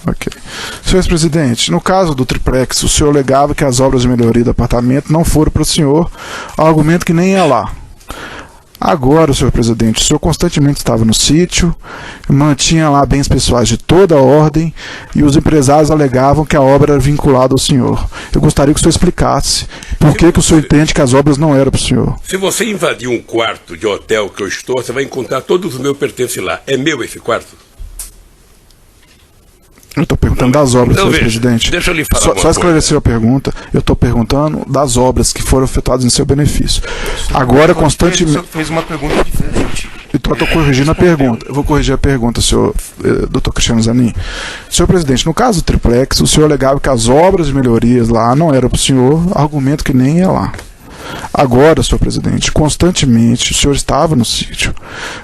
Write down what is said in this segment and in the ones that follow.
Ok. Senhor ex-presidente, no caso do triplex, o senhor alegava que as obras de melhoria do apartamento não foram para o senhor, argumento que nem ia lá. Agora, senhor presidente, o senhor constantemente estava no sítio, mantinha lá bens pessoais de toda a ordem e os empresários alegavam que a obra era vinculada ao senhor. Eu gostaria que o senhor explicasse por que o senhor entende que as obras não eram para o senhor. Se você invadir um quarto de hotel que eu estou, você vai encontrar todos os meus pertences lá. É meu esse quarto? Eu estou perguntando das obras, senhor presidente. Deixa eu lhe falar Só esclarecer a pergunta. Eu estou perguntando das obras que foram efetuadas em seu benefício. Agora, constantemente... O senhor fez uma pergunta diferente. Então, eu estou corrigindo a pergunta. Eu vou corrigir a pergunta, senhor doutor Cristiano Zanin. Senhor presidente, no caso do triplex, o senhor alegava que as obras de melhorias lá não eram para o senhor, argumento que nem ia lá. Agora, senhor presidente, constantemente o senhor estava no sítio,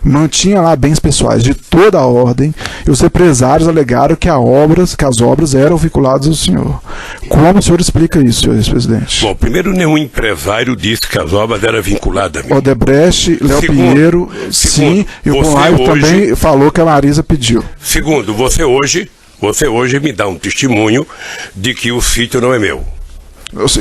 mantinha lá bens pessoais de toda a ordem e os empresários alegaram que as obras eram vinculadas ao senhor. Como o senhor explica isso, senhor ex-presidente? Bom, primeiro, nenhum empresário disse que as obras eram vinculadas a mim. Odebrecht, Léo Pinheiro, sim, e o Bonlaio também falou que a Marisa pediu. Segundo, você hoje me dá um testemunho de que o sítio não é meu.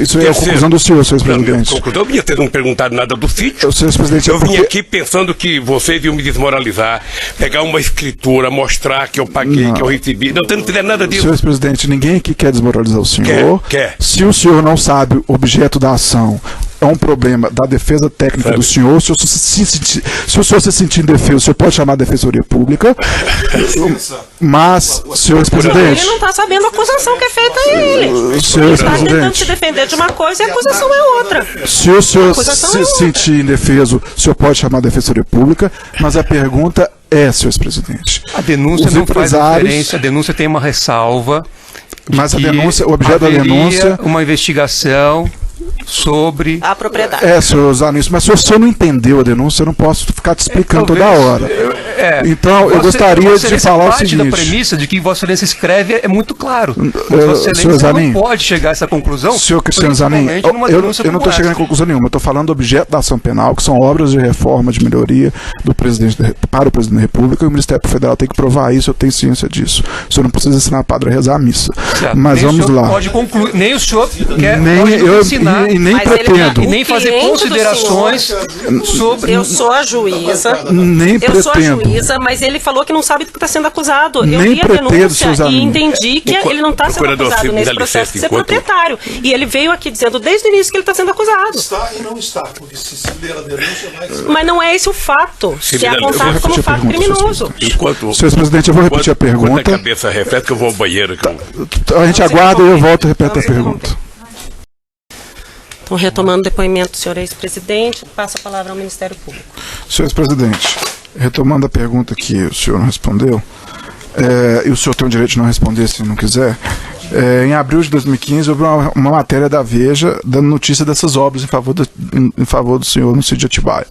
Isso é a conclusão do senhor, senhor ex-presidente. Eu vinha ter não perguntado nada do sítio. Senhor ex-presidente, eu vim aqui pensando que vocês iam me desmoralizar, pegar uma escritura, mostrar que eu paguei, não, que eu recebi. Não fizer nada disso. Senhor ex-presidente, ninguém aqui quer desmoralizar o senhor. Quer. Se o senhor não sabe o objeto da ação, é um problema da defesa técnica do senhor. Se o senhor se sentir indefeso, o senhor pode chamar a Defensoria Pública. Mas, senhor ex-presidente... Ele não está sabendo a acusação que é feita a ele. Senhor ele está tentando ex-presidente, se defender de uma coisa e a acusação é outra. Se o senhor se sentir indefeso, o senhor pode chamar a Defensoria Pública, mas a pergunta é, senhor ex-presidente... A denúncia não faz referência, a denúncia tem uma ressalva. Mas a denúncia, o objeto da denúncia... uma investigação sobre a propriedade. Senhor Zanin, mas se o senhor não entendeu a denúncia, eu não posso ficar te explicando toda hora. Então, eu gostaria de falar o seguinte... parte da premissa de que Vossa Excelência escreve é muito claro. Vossa Excelência não pode chegar a essa conclusão. Senhor Cristiano Zanin, eu não estou chegando a conclusão nenhuma. Eu estou falando do objeto da ação penal, que são obras de reforma, de melhoria do presidente para o presidente da República, e o Ministério Federal tem que provar isso, eu tenho ciência disso. O senhor não precisa ensinar padre a rezar a missa. Certo. Mas nem vamos lá. Pode concluir, nem o senhor quer ensinar. E nem pretendo. E nem fazer considerações sobre... Eu sou a juíza. Nem pretendo. Eu sou a juíza, mas ele falou que não sabe do que está sendo acusado. Nem eu li a denúncia e entendi que ele não está sendo acusado nesse processo de ser proprietário. E ele veio aqui dizendo desde o início que ele está sendo acusado. Está e não está, porque se ler a denúncia vai... Mas não é esse o fato, que é apontado como fato criminoso. Senhor presidente, eu vou repetir a pergunta. Enquanto a cabeça repete, que eu vou ao banheiro. A gente aguarda e eu volto e repeto a pergunta. Então, retomando o depoimento do senhor ex-presidente, passa a palavra ao Ministério Público. Senhor ex-presidente, retomando a pergunta que o senhor não respondeu, e o senhor tem o direito de não responder se não quiser, em abril de 2015 houve uma matéria da Veja dando notícia dessas obras em favor do senhor no sítio de Atibaia.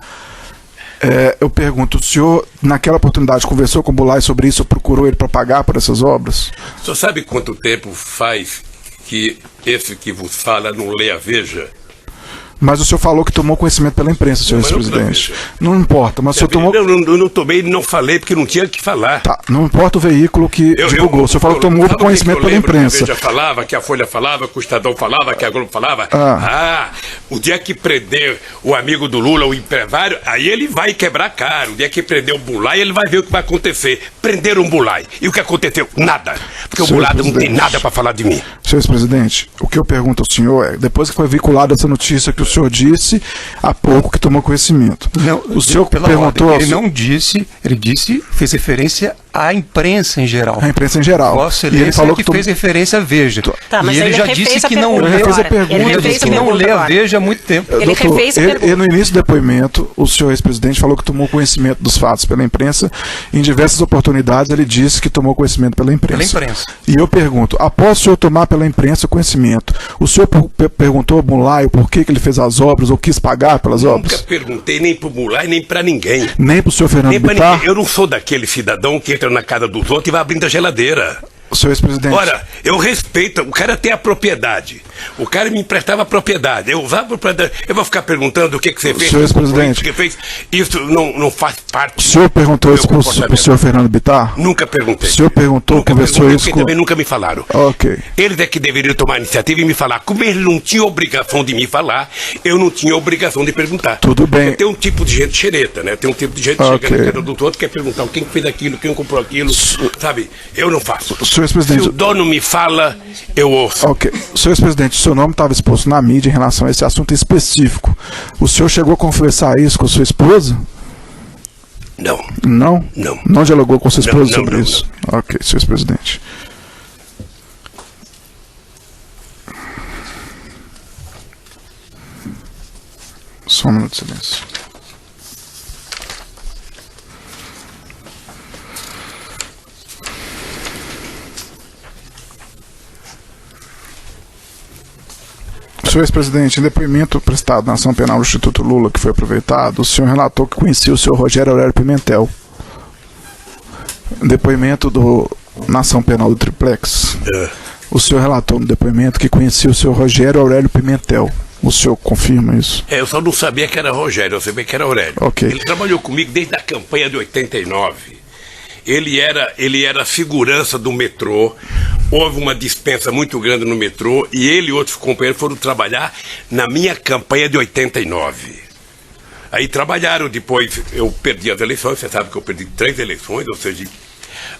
Eu pergunto, o senhor, naquela oportunidade, conversou com o Bonlaio sobre isso, ou procurou ele para pagar por essas obras? O senhor sabe quanto tempo faz que esse que vos fala não lê a Veja? Mas o senhor falou que tomou conhecimento pela imprensa, senhor ex-presidente. Não importa, mas o senhor tomou... Eu não tomei, não falei, porque não tinha o que falar. Tá, não importa o veículo que divulgou. O senhor falou que tomou conhecimento pela imprensa. Que a Veja falava, que a Folha falava, que o Estadão falava, que a Globo falava. O dia que prender o amigo do Lula, o empresário, aí ele vai quebrar a cara. O dia que prender o Bonlaio, ele vai ver o que vai acontecer. Prenderam o Bonlaio. E o que aconteceu? Nada. Porque o Bonlaio não tem nada para falar de mim. Senhor ex-presidente, o que eu pergunto ao senhor é, depois que foi vinculada essa notícia que o senhor disse há pouco que tomou conhecimento. Não, o senhor perguntou... Ele não disse, ele disse, fez referência à imprensa em geral. A imprensa em geral. Vossa Excelência, ele falou que fez referência à Veja. Tá, mas e ele já disse que não lê a Veja há muito tempo. Ele refez a pergunta. No início do depoimento, o senhor ex-presidente falou que tomou conhecimento dos fatos pela imprensa. Em diversas oportunidades, ele disse que tomou conhecimento pela imprensa. E eu pergunto, após o senhor tomar pela imprensa conhecimento, o senhor perguntou ao Bonlaio por que ele fez as obras ou quis pagar pelas obras? Nunca perguntei nem pro Bonlaio, nem pra ninguém. Nem pro senhor Fernando Bittar? Eu não sou daquele cidadão que entra na casa dos outros e vai abrindo a geladeira. Senhor ex-presidente. Ora, eu respeito, o cara tem a propriedade. O cara me emprestava a propriedade. Eu usava a propriedade. Eu vou ficar perguntando o que você fez. Senhor ex-presidente. O que fez. Isso não faz parte. O senhor perguntou isso para o senhor Fernando Bittar? Nunca perguntei. O senhor perguntou, conversou isso com... também nunca me falaram. Ok. Eles é que deveriam tomar a iniciativa e me falar. Como eles não tinham obrigação de me falar, eu não tinha obrigação de perguntar. Tudo bem. Porque tem um tipo de gente xereta, né? Tem um tipo de gente que chega na casa do outro, quer perguntar quem fez aquilo, quem comprou aquilo. Sabe? Eu não faço. Senhor ex-presidente. Se o dono me fala, eu ouço. Ok. Senhor ex-presidente, o seu nome estava exposto na mídia em relação a esse assunto específico. O senhor chegou a conversar isso com sua esposa? Não. Não? Não. Não dialogou com sua esposa sobre não, isso? Não. Ok, senhor ex-presidente. Só um minuto de silêncio. Senhor ex-presidente, em depoimento prestado na ação penal do Instituto Lula, que foi aproveitado, o senhor relatou que conhecia o senhor Rogério Aurélio Pimentel. Em depoimento na ação penal do Triplex, o senhor relatou no depoimento que conhecia o senhor Rogério Aurélio Pimentel. O senhor confirma isso? Eu só não sabia que era Rogério, eu sabia que era Aurélio. Okay. Ele trabalhou comigo desde a campanha de 89. Ele era segurança do metrô. Houve uma dispensa muito grande no metrô e ele e outros companheiros foram trabalhar na minha campanha de 89. Aí trabalharam, depois eu perdi as eleições, você sabe que eu perdi 3 eleições, ou seja,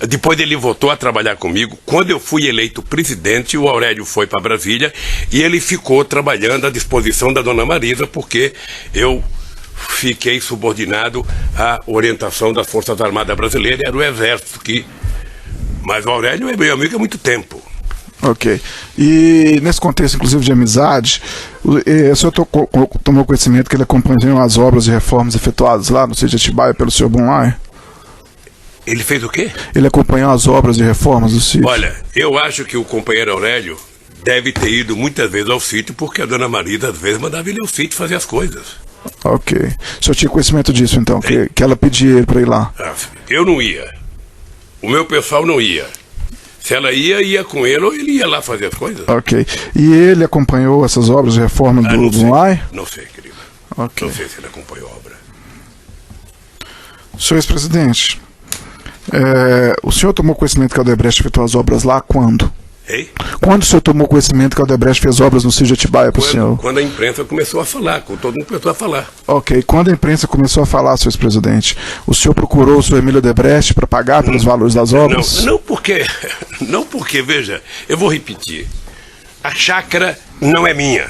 depois ele voltou a trabalhar comigo. Quando eu fui eleito presidente, o Aurélio foi para Brasília e ele ficou trabalhando à disposição da dona Marisa, porque eu fiquei subordinado à orientação das Forças Armadas Brasileiras, era o Exército que... Mas o Aurélio é meu amigo há muito tempo. Ok. E nesse contexto, inclusive, de amizade, o senhor tomou conhecimento que ele acompanhou as obras e reformas efetuadas lá no sítio de Atibaia pelo senhor Bunlai? Ele fez o quê? Ele acompanhou as obras e reformas do sítio. Olha, eu acho que o companheiro Aurélio deve ter ido muitas vezes ao sítio, porque a dona Marisa, às vezes, mandava ele ao sítio fazer as coisas. Ok. O senhor tinha conhecimento disso, então, que ela pedia ele para ir lá? Eu não ia. O meu pessoal não ia. Se ela ia com ele ou ele ia lá fazer as coisas. Ok. E ele acompanhou essas obras de reforma do Bunlai? Não sei, querido. Ok. Não sei se ele acompanhou a obra. Senhor ex-presidente, o senhor tomou conhecimento que a Odebrecht efetuou as obras lá quando? Ei? Quando o senhor tomou conhecimento que a Odebrecht fez obras no sítio de Atibaia para o senhor? Quando a imprensa começou a falar, quando todo mundo começou a falar. Ok, quando a imprensa começou a falar, senhor ex-presidente, o senhor procurou o senhor Emílio Odebrecht para pagar pelos valores das obras? Não porque, veja, eu vou repetir, a chácara não é minha.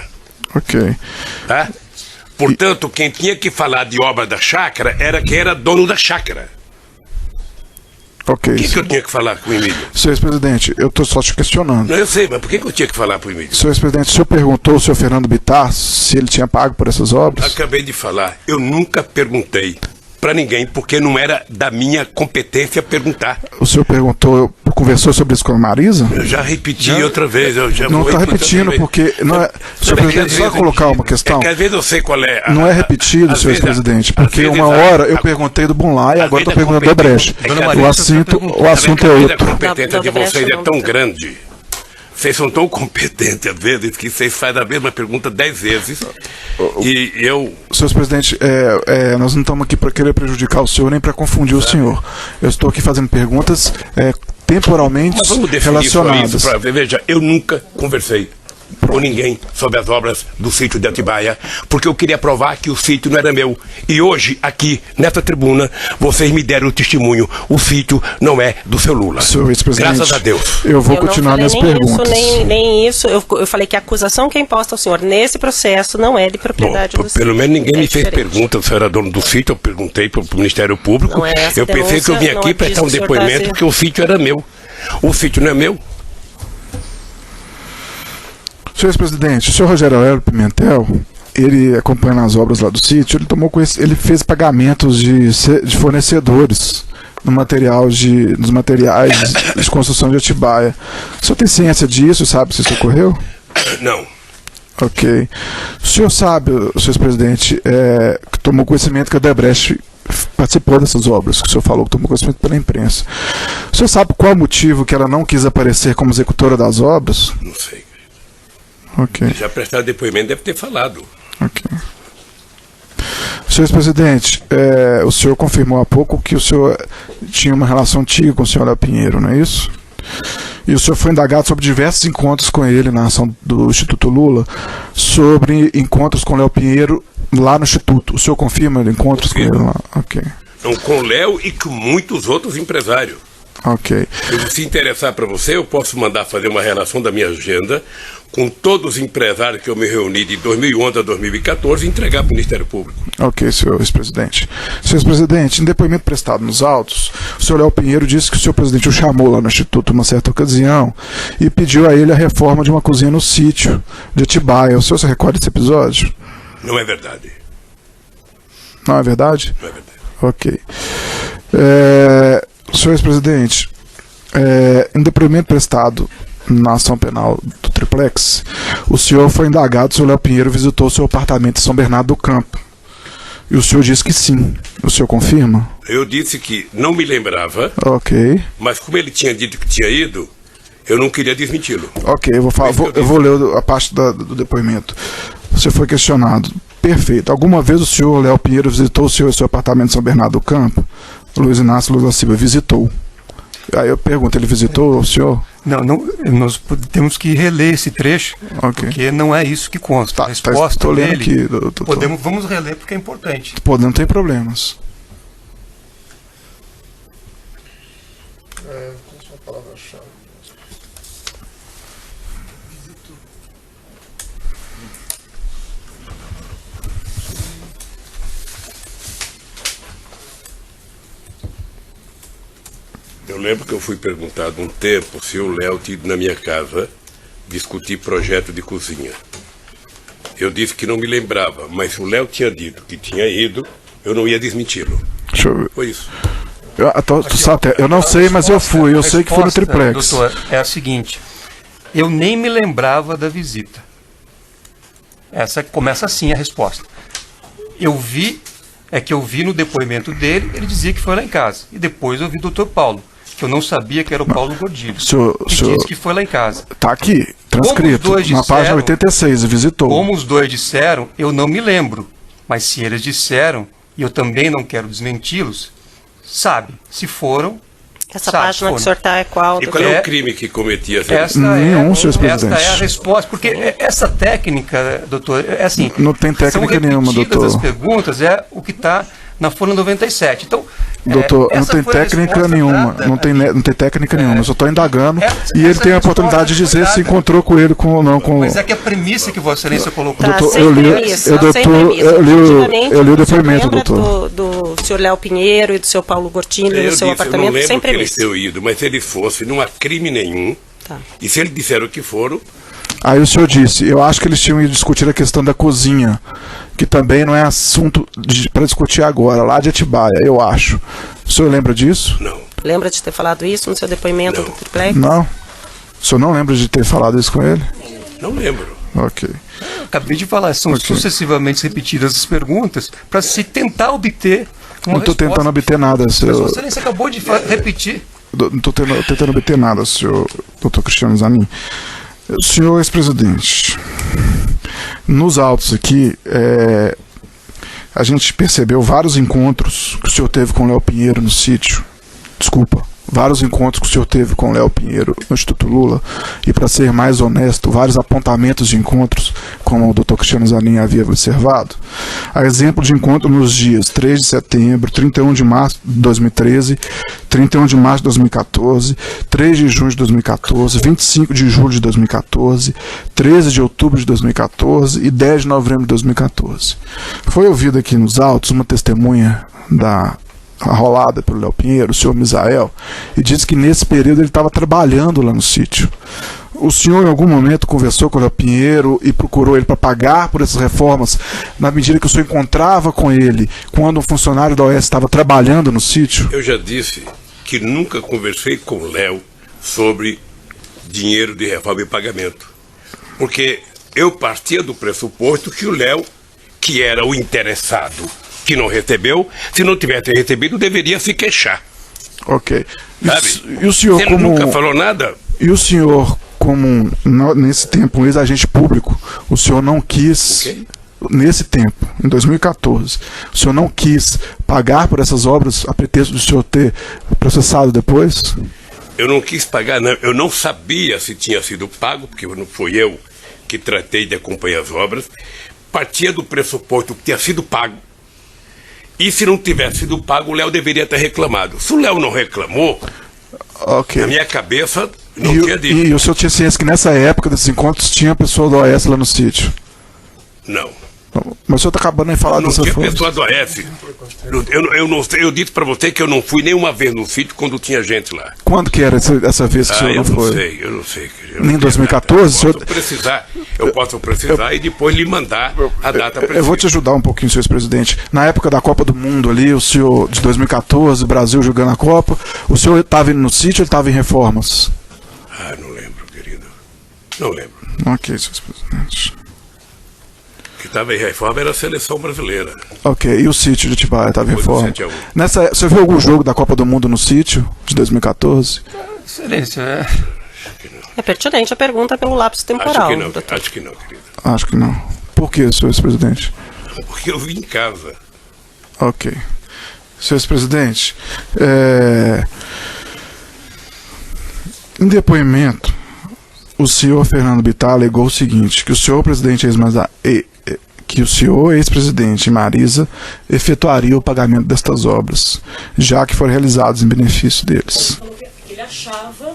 Ok. Tá? Portanto, quem tinha que falar de obra da chácara era quem era dono da chácara. Ok. Por que eu tinha que falar com o Emílio? Senhor ex-presidente, eu estou só te questionando. Não, eu sei, mas por que eu tinha que falar para o Emílio? Senhor ex-presidente, o senhor perguntou ao senhor Fernando Bittar se ele tinha pago por essas obras? Acabei de falar, eu nunca perguntei para ninguém, porque não era da minha competência perguntar. O senhor perguntou, conversou sobre isso com a Marisa? Eu já repeti outra vez. Não está repetindo, porque... Não é, senhor presidente, só colocar uma questão. Às vezes eu sei qual é. Não é repetido, senhor ex-presidente, porque uma hora eu perguntei do Bunlai e agora estou perguntando do Odebrecht. O assunto é outro. A competência de vocês é tão grande. Vocês são tão competentes, às vezes, que vocês fazem a mesma pergunta 10 vezes. E eu... Senhor presidente, nós não estamos aqui para querer prejudicar o senhor, nem para confundir o senhor. Eu estou aqui fazendo perguntas temporalmente relacionadas. Veja, eu nunca conversei com ninguém sobre as obras do sítio de Atibaia, porque eu queria provar que o sítio não era meu. E hoje, aqui, nessa tribuna, vocês me deram o testemunho. O sítio não é do seu Lula. Senhor ex-presidente, graças a Deus. Eu vou continuar minhas perguntas. Nem isso. Eu falei que a acusação que é imposta ao senhor nesse processo não é de propriedade do sítio. Pelo menos ninguém me fez pergunta se eu era dono do sítio. Eu perguntei para o Ministério Público. Eu pensei que eu vim aqui prestar um depoimento porque o sítio era meu. O sítio não é meu. Senhor ex-presidente, o senhor Rogério Aurélio Pimentel, ele acompanhando as obras lá do sítio, ele fez pagamentos de fornecedores nos materiais de construção de Atibaia. O senhor tem ciência disso, sabe se isso ocorreu? Não. Ok. O senhor sabe, senhor presidente, que tomou conhecimento que a Odebrecht participou dessas obras, que o senhor falou que tomou conhecimento pela imprensa. O senhor sabe qual o motivo que ela não quis aparecer como executora das obras? Não sei. Ok. Já prestaram depoimento, deve ter falado. Ok. Senhor presidente, o senhor confirmou há pouco que o senhor tinha uma relação antiga com o senhor Léo Pinheiro, não é isso? E o senhor foi indagado sobre diversos encontros com ele na ação do Instituto Lula, sobre encontros com Léo Pinheiro lá no Instituto. O senhor confirma encontros com ele lá? Ok. Então, com o Léo e com muitos outros empresários. Ok. Se interessar para você, eu posso mandar fazer uma relação da minha agenda com todos os empresários que eu me reuni de 2011 a 2014 e entregar para o Ministério Público. Ok, senhor ex-presidente. Senhor ex-presidente, em depoimento prestado nos autos, o senhor Léo Pinheiro disse que o senhor presidente o chamou lá no Instituto uma certa ocasião e pediu a ele a reforma de uma cozinha no sítio de Atibaia. O senhor se recorda desse episódio? Não é verdade. Não é verdade? Não é verdade. Ok. Senhor ex-presidente, em depoimento prestado na ação penal do Triplex, o senhor foi indagado se o Léo Pinheiro visitou seu apartamento em São Bernardo do Campo. E o senhor disse que sim. O senhor confirma? Eu disse que não me lembrava, ok, mas como ele tinha dito que tinha ido, eu não queria desmenti-lo. Ok, eu vou ler a parte do depoimento. O senhor foi questionado. Perfeito. Alguma vez o senhor Léo Pinheiro visitou o seu apartamento em São Bernardo do Campo? Luiz Inácio Lula Silva visitou. Aí eu pergunto, ele visitou o senhor? Não, nós temos que reler esse trecho, porque não é isso que consta. A resposta estou lendo dele, aqui, vamos reler porque é importante. Não tem problemas. Qual é a palavra-chave? Eu lembro que eu fui perguntado um tempo se o Léo tinha ido na minha casa discutir projeto de cozinha. Eu disse que não me lembrava, mas se o Léo tinha dito que tinha ido, eu não ia desmenti-lo. Deixa eu ver. Foi isso. Eu não sei, mas eu fui. Eu sei que foi no Triplex. Doutor, é a seguinte. Eu nem me lembrava da visita. Essa começa assim a resposta. Eu vi no depoimento dele, ele dizia que foi lá em casa. E depois eu vi o Dr. Paulo, que eu não sabia que era o Paulo Gordilho, que disse que foi lá em casa. Está aqui, transcrito, na página 86, visitou. Como os dois disseram, eu não me lembro. Mas se eles disseram, e eu também não quero desmenti-los, sabe, se foram... Essa página que o senhor está é qual? E qual é o crime que cometia? Nenhum, senhor presidente. Esta é a resposta, porque essa técnica, doutor, é assim... Não tem técnica nenhuma, doutor. As perguntas é o que está na folha 97. Então, doutor, não tem técnica nenhuma. Não tem técnica nenhuma. Eu só estou indagando e ele tem a oportunidade de dizer se encontrou com ele ou não. Mas é que a premissa que Vossa Excelência colocou... Doutor, eu li o depoimento, doutor. Do senhor Léo Pinheiro e do seu Paulo Gordilho no seu apartamento, eu não lembro sem que eles premissa. tenham ido, mas se eles fossem, não há crime nenhum. Tá. E se eles disseram que foram... Aí o senhor disse, eu acho que eles tinham ido discutir a questão da cozinha, que também não é assunto para discutir agora, lá de Atibaia, eu acho. O senhor lembra disso? Não. Lembra de ter falado isso no seu depoimento do Triplex? Não. O senhor não lembra de ter falado isso com ele? Não lembro. Ok. Eu acabei de falar, são sucessivamente repetidas as perguntas para se tentar obter uma não estou tentando obter nada, senhor. Mas Vossa Excelência acabou de repetir. Não estou tentando obter nada, senhor doutor Cristiano Zanin. Senhor ex-presidente, nos autos aqui, a gente percebeu vários encontros que o senhor teve com o Léo Pinheiro no sítio. Vários encontros que o senhor teve com o Léo Pinheiro no Instituto Lula, e, para ser mais honesto, vários apontamentos de encontros, como o Dr. Cristiano Zanin havia observado. A exemplo de encontro nos dias 3 de setembro, 31 de março de 2013, 31 de março de 2014, 3 de junho de 2014, 25 de julho de 2014, 13 de outubro de 2014 e 10 de novembro de 2014. Foi ouvido aqui nos autos uma testemunha arrolada pelo Léo Pinheiro, o senhor Misael, e disse que nesse período ele estava trabalhando lá no sítio. O senhor em algum momento conversou com o Léo Pinheiro e procurou ele para pagar por essas reformas, na medida que o senhor encontrava com ele quando um funcionário da OAS estava trabalhando no sítio? Eu já disse que nunca conversei com o Léo sobre dinheiro de reforma e pagamento. Porque eu partia do pressuposto que o Léo, que era o interessado, que não recebeu, se não tivesse recebido, deveria se queixar. Ok. Sabe? E o senhor, Você como... nunca falou nada? E o senhor, como nesse tempo um ex-agente público, o senhor não quis... Okay. Nesse tempo, em 2014, o senhor não quis pagar por essas obras a pretexto do senhor ter processado depois? Eu não quis pagar, não. Eu não sabia se tinha sido pago, porque não fui eu que tratei de acompanhar as obras. Partia do pressuposto que tinha sido pago. E se não tivesse sido pago, o Léo deveria ter reclamado. Se o Léo não reclamou, okay. Na minha cabeça não tinha dito. E o senhor tinha ciência que nessa época desses encontros tinha pessoa do OAS lá no sítio? Não. Mas o senhor está acabando de falar dessa forma. Não tinha pessoa do OAS. Eu disse para você que eu não fui nenhuma vez no sítio quando tinha gente lá. Quando que era essa vez que o senhor não foi? Eu não sei. Nem em 2014? Eu posso precisar e depois lhe mandar a data precisa. Eu vou te ajudar um pouquinho, senhor ex-presidente. Na época da Copa do Mundo ali, o senhor, de 2014, Brasil jogando a Copa, o senhor estava indo no sítio ou ele estava em reformas? Não lembro, querido. Não lembro. Ok, senhor ex-presidente. O que estava em reforma era a seleção brasileira. Ok, e o sítio de Atibaia estava em reforma? 7-1. Você viu algum jogo da Copa do Mundo no sítio, de 2014? Excelência, É pertinente a pergunta pelo lapso temporal. Acho que não, querido. Acho que não. Por que, senhor ex-presidente? Porque eu vim em casa. Ok. Senhor ex-presidente, em depoimento, o senhor Fernando Bittar alegou o seguinte, que o senhor ex-presidente e Marisa efetuaria o pagamento destas obras, já que foram realizados em benefício deles.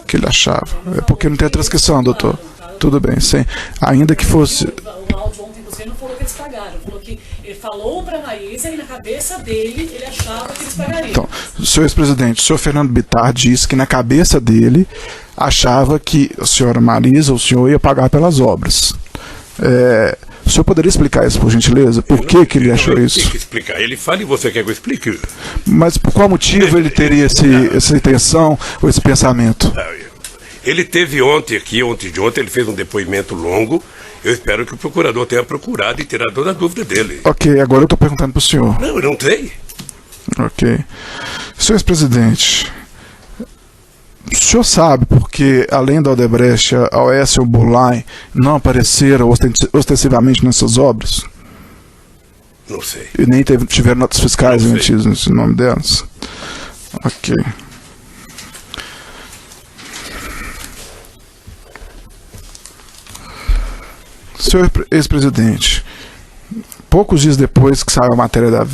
Que ele achava. É porque não tem a transcrição, doutor. Tudo bem, sim. Ainda que fosse... O áudio ontem você não falou que eles pagaram. Falou que ele falou para a Marisa e na cabeça dele ele achava que eles pagariam. Então, senhor ex-presidente, o senhor Fernando Bittar disse que na cabeça dele achava que a senhora Marisa, o senhor ia pagar pelas obras. O senhor poderia explicar isso, por gentileza? Por que ele achou isso? Tem que explicar. Ele fala e você quer que eu explique? Mas por qual motivo ele teria essa intenção ou esse pensamento? Ele teve ontem de ontem, ele fez um depoimento longo. Eu espero que o procurador tenha procurado e tirado toda a dúvida dele. Ok, agora eu estou perguntando para o senhor. Não, eu não sei. Ok. Senhor ex-presidente, o senhor sabe porque, além da Odebrecht, a OAS e o Burlai não apareceram ostensivamente nessas obras? Não sei. E nem tiveram notas fiscais emitidas no nome delas? Ok. Senhor ex-presidente, poucos dias depois que saiu a matéria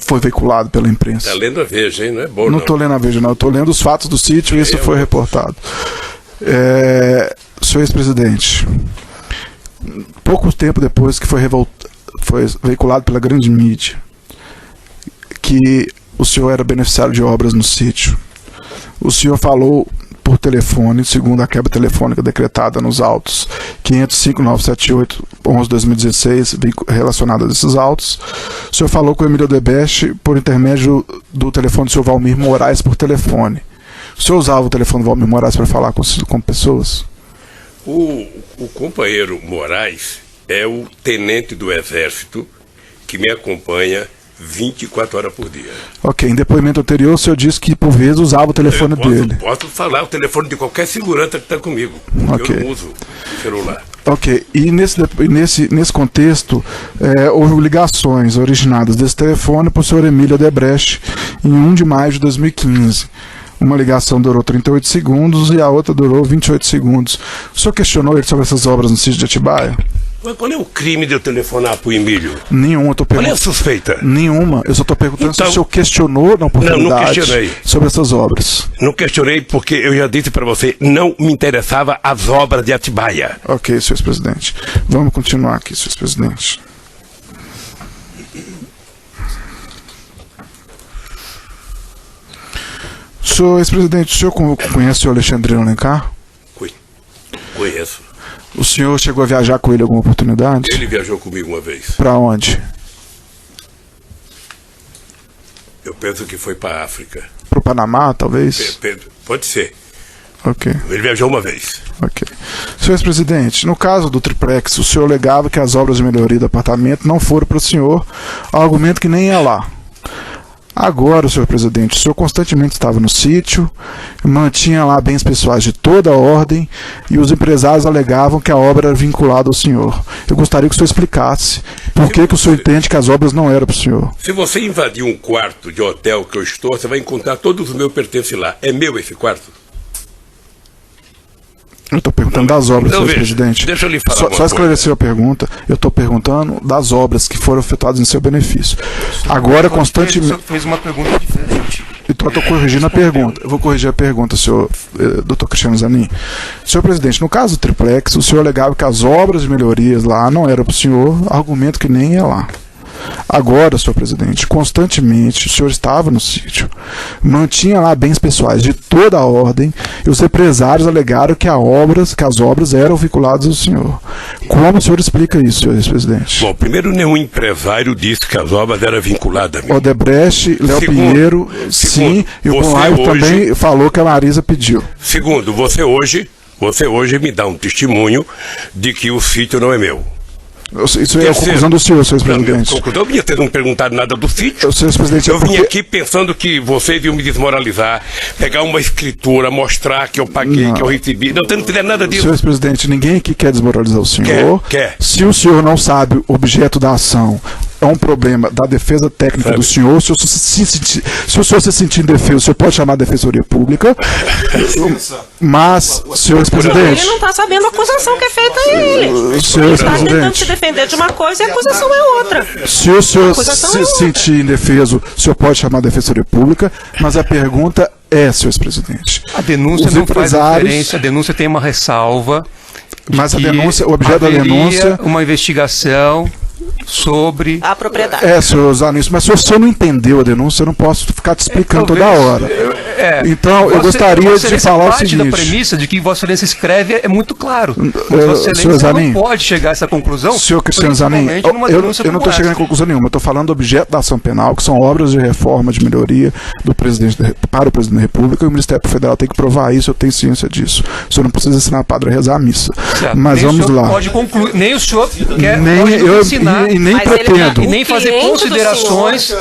foi veiculado pela imprensa. Está lendo a Veja, hein? Não é bom, não. Não estou lendo a Veja, não. Eu estou lendo os fatos do sítio e isso foi reportado. Senhor ex-presidente, pouco tempo depois que foi veiculado pela grande mídia que o senhor era beneficiário de obras no sítio, o senhor falou por telefone, segundo a quebra telefônica decretada nos autos 505-978-11-2016, relacionada a esses autos, o senhor falou com o Emílio Odebrecht por intermédio do telefone do senhor Valmir Moraes por telefone. O senhor usava o telefone do Valmir Moraes para falar com pessoas? O companheiro Moraes é o tenente do Exército que me acompanha 24 horas por dia. Ok, em depoimento anterior o senhor disse que por vezes usava o telefone dele. Posso falar o telefone de qualquer segurança que está comigo. Okay. Eu não uso celular. Ok, e nesse contexto houve ligações originadas desse telefone para o senhor Emílio Odebrecht em 1 de maio de 2015. Uma ligação durou 38 segundos e a outra durou 28 segundos. O senhor questionou ele sobre essas obras no sítio de Atibaia? Mas qual é o crime de eu telefonar para o Emílio? Nenhuma, eu tô perguntando. Qual é a suspeita? Nenhuma, eu só estou perguntando se o senhor questionou na oportunidade sobre essas obras. Não questionei porque eu já disse para você, não me interessava as obras de Atibaia. Ok, senhor ex-presidente. Vamos continuar aqui, senhor ex-presidente. Senhor ex-presidente, o senhor conhece o Alexandrino Alencar? Conheço. O senhor chegou a viajar com ele em alguma oportunidade? Ele viajou comigo uma vez. Para onde? Eu penso que foi para a África. Para o Panamá, talvez? Pode ser. Ok. Ele viajou uma vez. Ok. Senhor ex-presidente, no caso do triplex, o senhor alegava que as obras de melhoria do apartamento não foram para o senhor, argumento que nem ia lá. Agora, senhor presidente, o senhor constantemente estava no sítio, mantinha lá bens pessoais de toda a ordem e os empresários alegavam que a obra era vinculada ao senhor. Eu gostaria que o senhor explicasse por que o senhor entende que as obras não eram para o senhor. Se você invadir um quarto de hotel que eu estou, você vai encontrar todos os meus pertences lá. É meu esse quarto? Eu estou perguntando das obras, senhor presidente. Deixa eu lhe falar Só esclarecer a pergunta. Eu estou perguntando das obras que foram efetuadas em seu benefício. Agora, constantemente... O senhor fez uma pergunta diferente. Então, eu estou corrigindo a pergunta. Eu vou corrigir a pergunta, senhor Dr. Cristiano Zanin. Senhor presidente, no caso do triplex, o senhor alegava que as obras de melhorias lá não eram para o senhor, argumento que nem ia lá. Agora, senhor presidente, constantemente o senhor estava no sítio, mantinha lá bens pessoais de toda a ordem e os empresários alegaram que as obras eram vinculadas ao senhor. Como o senhor explica isso, senhor ex-presidente? Bom, primeiro, nenhum empresário disse que as obras eram vinculadas a mim. Odebrecht, Léo Pinheiro, sim, e o Bonlive também falou que a Marisa pediu. Segundo, você hoje me dá um testemunho de que o sítio não é meu. Isso é a conclusão do senhor, senhor ex-presidente. Eu vinha ter não perguntado nada do sítio. Senhor ex-presidente, eu vim aqui pensando que vocês iam me desmoralizar, pegar uma escritura, mostrar que eu paguei, não, que eu recebi. Não, você não fizer nada disso. Senhor ex-presidente, ninguém aqui quer desmoralizar o senhor. Quer. Se o senhor não sabe o objeto da ação, é um problema da defesa técnica do senhor. Se o senhor se sentir indefeso, o senhor pode chamar a Defensoria Pública. Mas, senhor ex-presidente... Ele não está sabendo a acusação que é feita a ele. Senhor ele está tentando ex-presidente, se defender de uma coisa e a acusação é outra. Se o senhor se sentir indefeso, o senhor pode chamar a Defensoria Pública, mas a pergunta é, senhor ex-presidente... A denúncia não faz diferença, a denúncia tem uma ressalva. Mas a denúncia, o objeto da denúncia... uma investigação sobre a propriedade. Senhor Zanin, mas se o senhor não entendeu a denúncia, eu não posso ficar te explicando toda hora. Então, eu gostaria de falar o seguinte... parte da premissa de que Vossa Excelência escreve é muito claro. Vossa Excelência não pode chegar a essa conclusão. Senhor Cristiano Zanin, eu não estou chegando em conclusão nenhuma. Eu estou falando do objeto da ação penal, que são obras de reforma, de melhoria para o Presidente da República, e o Ministério Federal tem que provar isso, eu tenho ciência disso. O senhor não precisa ensinar a padre a rezar a missa. Certo. Mas nem vamos lá. Pode concluir, nem o senhor quer ensinar. E nem pretendo. E nem fazer considerações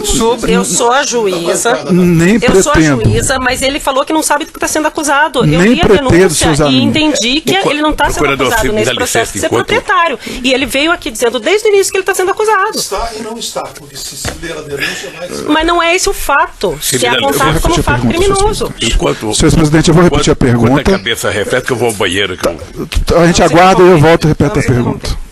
sobre... Eu sou a juíza. Nem pretendo. Eu sou a juíza, mas ele falou que não sabe do que está sendo acusado. Eu nem li a denúncia e entendi que ele não está sendo acusado nesse processo de ser proprietário. E ele veio aqui dizendo desde o início que ele está sendo acusado. Está e não está, porque se ler a denúncia vai... Mas não é esse o fato. Se é apontado como fato criminoso. Senhor presidente, eu vou repetir a pergunta. Enquanto a cabeça reflete que eu vou ao banheiro. A gente aguarda e eu volto e repito a pergunta.